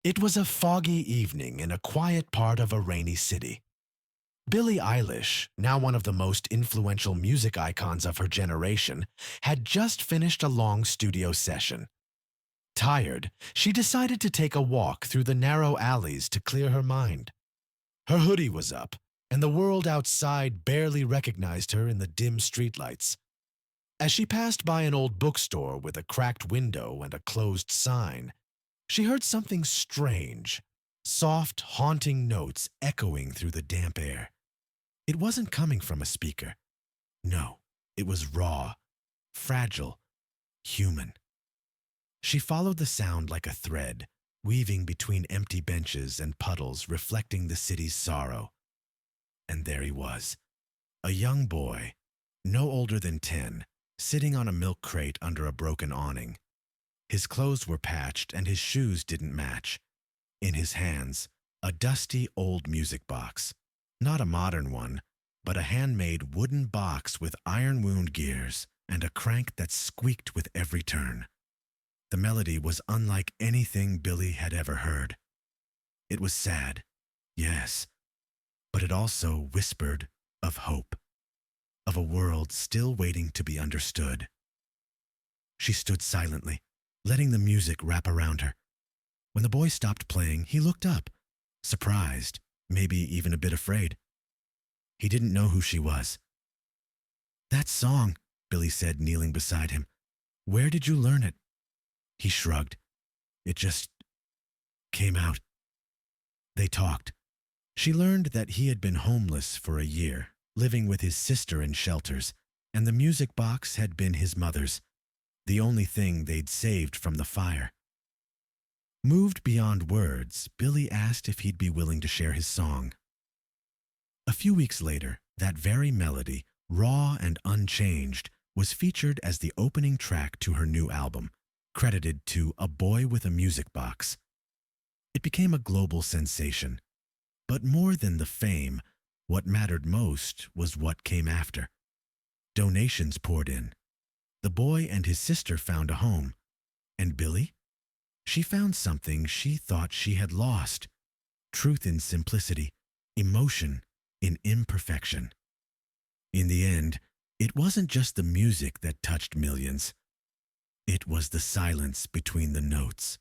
It was a foggy evening in a quiet part of a rainy city. Billie Eilish, now one of the most influential music icons of her generation, had just finished a long studio session. Tired, she decided to take a walk through the narrow alleys to clear her mind. Her hoodie was up, and the world outside barely recognized her in the dim streetlights. As she passed by an old bookstore with a cracked window and a closed sign, she heard something strange, soft, haunting notes echoing through the damp air. It wasn't coming from a speaker. No, it was raw, fragile, human. She followed the sound like a thread, weaving between empty benches and puddles reflecting the city's sorrow. And there he was, a young boy, no older than 10, sitting on a milk crate under a broken awning. His clothes were patched and his shoes didn't match. In his hands, a dusty old music box. Not a modern one, but a handmade wooden box with iron-wound gears and a crank that squeaked with every turn. The melody was unlike anything Billy had ever heard. It was sad, yes, but it also whispered of hope, of a world still waiting to be understood. She stood silently, letting the music wrap around her. When the boy stopped playing, he looked up, surprised, maybe even a bit afraid. He didn't know who she was. "That song," Billy said, kneeling beside him. "Where did you learn it?" He shrugged. "It just came out." They talked. She learned that he had been homeless for a year, living with his sister in shelters, and the music box had been his mother's, the only thing they'd saved from the fire. Moved beyond words, Billy asked if he'd be willing to share his song. A few weeks later, that very melody, raw and unchanged, was featured as the opening track to her new album, credited to A Boy with a Music Box. It became a global sensation. But more than the fame, what mattered most was what came after. Donations poured in. The boy and his sister found a home. And Billy? She found something she thought she had lost. Truth in simplicity, emotion in imperfection. In the end, it wasn't just the music that touched millions. It was the silence between the notes.